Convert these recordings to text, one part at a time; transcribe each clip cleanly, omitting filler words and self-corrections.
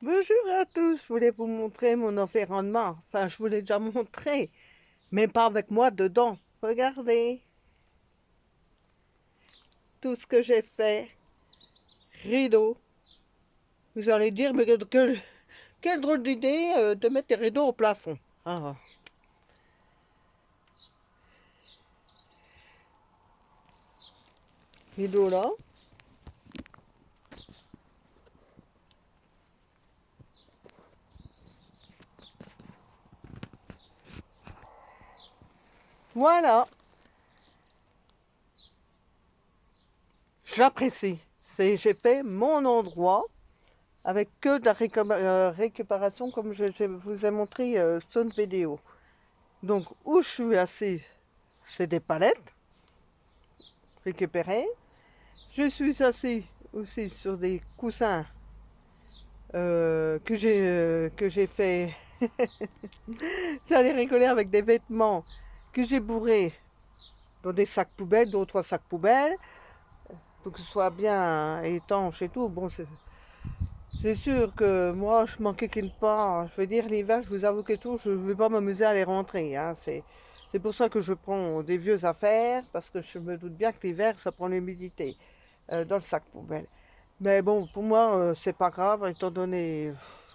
Bonjour à tous, je voulais vous montrer mon environnement. Enfin, je vous l'ai déjà montré, mais pas avec moi dedans. Regardez tout ce que j'ai fait. Rideaux. Vous allez dire, mais quelle drôle d'idée de mettre des rideaux au plafond. Ah, rideaux là. Voilà, j'apprécie. J'ai fait mon endroit avec que de la récupération comme je vous ai montré sur une vidéo. Donc, où je suis assise, c'est des palettes récupérées. Je suis assis aussi sur des coussins que j'ai fait. Vous allez rigoler avec des vêtements que j'ai bourrés dans des sacs poubelles, deux ou trois sacs poubelles, pour que ce soit bien étanche et tout. Bon, c'est sûr que moi, je manquais qu'une part. Je veux dire, l'hiver, je vous avoue quelque chose, je ne vais pas m'amuser à les rentrer. Hein. C'est pour ça que je prends des vieux affaires, parce que je me doute bien que l'hiver, ça prend l'humidité dans le sac poubelle. Mais bon, pour moi, c'est pas grave, étant donné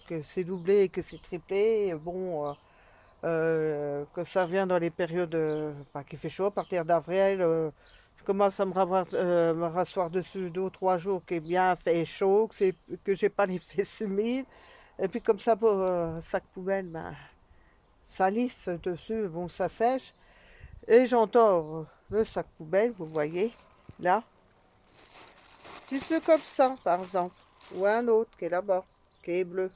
que c'est doublé et que c'est triplé. Bon, que ça vient dans les périodes bah, qui fait chaud, à partir d'avril, je commence à me rasseoir dessus 2 ou 3 jours qui est bien fait chaud, que j'ai pas les fesses humides. Et puis comme ça, pour sac poubelle, ben, ça lisse dessus, bon, ça sèche. Et j'entords le sac poubelle, vous voyez, là. Juste comme ça, par exemple. Ou un autre qui est là-bas, qui est bleu.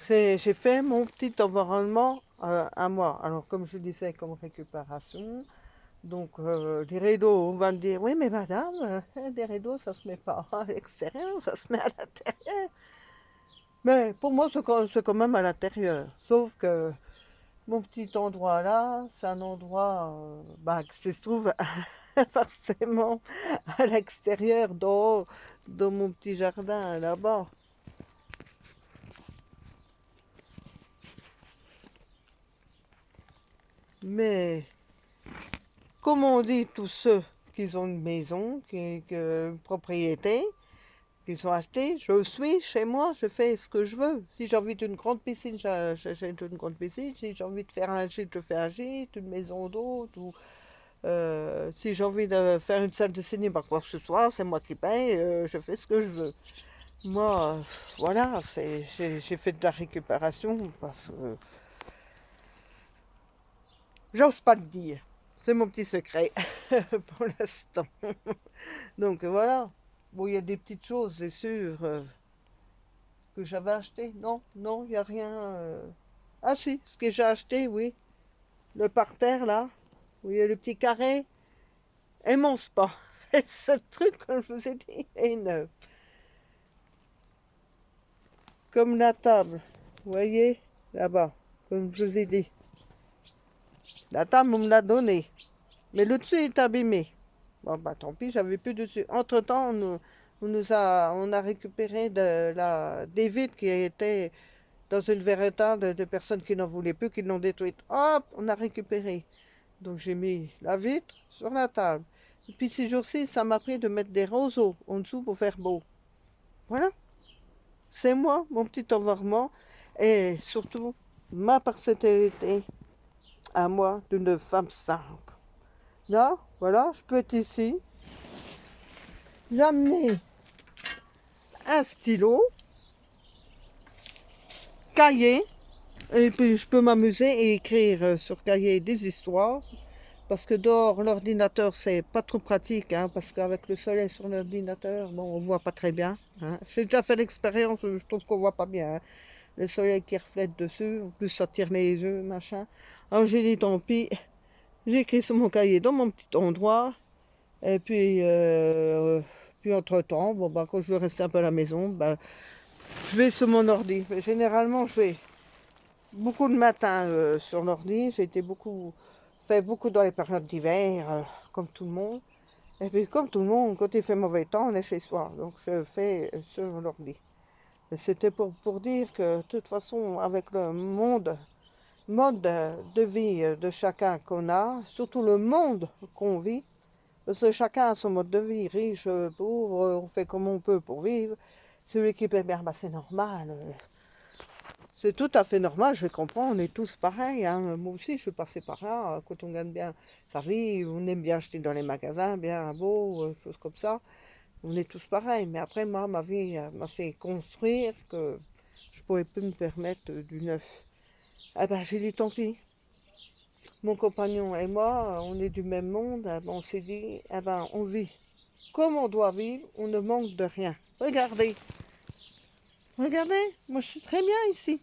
J'ai fait mon petit environnement à moi. Alors, comme je disais, comme récupération. Donc, les rideaux, on va me dire, oui, mais madame, des rideaux, ça se met pas à l'extérieur, ça se met à l'intérieur. Mais pour moi, c'est quand même à l'intérieur. Sauf que mon petit endroit là, c'est un endroit bah, qui se trouve forcément à l'extérieur, dans mon petit jardin là-bas. Mais comme on dit, tous ceux qui ont une maison, une propriété, qu'ils ont acheté, je suis chez moi, je fais ce que je veux. Si j'ai envie d'une grande piscine, j'achète une grande piscine. Si j'ai envie de faire un gîte, je fais un gîte, une maison d'hôte. Ou si j'ai envie de faire une salle de cinéma, quoi que ce soit, c'est moi qui paye, je fais ce que je veux. Moi, voilà, j'ai fait de la récupération parce que j'ose pas le dire. C'est mon petit secret pour l'instant. Donc voilà. Bon, il y a des petites choses, c'est sûr, que j'avais acheté. Non, non, il n'y a rien. Ah si, ce que j'ai acheté, oui. Le parterre, là. Vous voyez le petit carré. Immense pas. C'est ce truc, comme je vous ai dit, est neuf. Comme la table. Vous voyez, là-bas, comme je vous ai dit. La table, on me l'a donnée. Mais le dessus est abîmé. Bon, bah tant pis, j'avais plus dessus. Entre-temps, on a récupéré des vitres qui étaient dans une véritable de personnes qui n'en voulaient plus, qui l'ont détruite. Hop, on a récupéré. Donc j'ai mis la vitre sur la table. Et puis ces jours-ci, ça m'a pris de mettre des roseaux en dessous pour faire beau. Voilà, c'est moi, mon petit environnement. Et surtout, ma personnalité à moi d'une femme simple. Là, voilà, je peux être ici. J'ai amené un stylo, cahier, et puis je peux m'amuser et écrire sur cahier des histoires. Parce que dehors, l'ordinateur, c'est pas trop pratique, hein, parce qu'avec le soleil sur l'ordinateur, bon, on voit pas très bien. Hein. J'ai déjà fait l'expérience, je trouve qu'on voit pas bien. Hein. Le soleil qui reflète dessus, en plus ça tire les yeux, machin. Alors j'ai dit tant pis, j'ai écrit sur mon cahier dans mon petit endroit, et puis entre-temps, bon, bah, quand je veux rester un peu à la maison, bah, je vais sur mon ordi. Mais généralement, je vais beaucoup de matin sur l'ordi, fait beaucoup dans les périodes d'hiver, comme tout le monde. Et puis comme tout le monde, quand il fait mauvais temps, on est chez soi. Donc je fais ce qu'on leur dit. Mais c'était pour dire que de toute façon, avec le mode de vie de chacun qu'on a, surtout le monde qu'on vit, parce que chacun a son mode de vie, riche, pauvre, on fait comme on peut pour vivre. Celui qui paie bien, bah, c'est normal. C'est tout à fait normal, je comprends, on est tous pareils. Hein. Moi aussi, je suis passé par là. Quand on gagne bien sa vie, on aime bien acheter dans les magasins, bien beau, choses comme ça. On est tous pareils. Mais après, moi, ma vie m'a fait construire que je ne pouvais plus me permettre du neuf. Ah ben, j'ai dit tant pis. Mon compagnon et moi, on est du même monde. Ah ben, on s'est dit, ah ben, on vit comme on doit vivre, on ne manque de rien. Regardez, regardez, moi je suis très bien ici.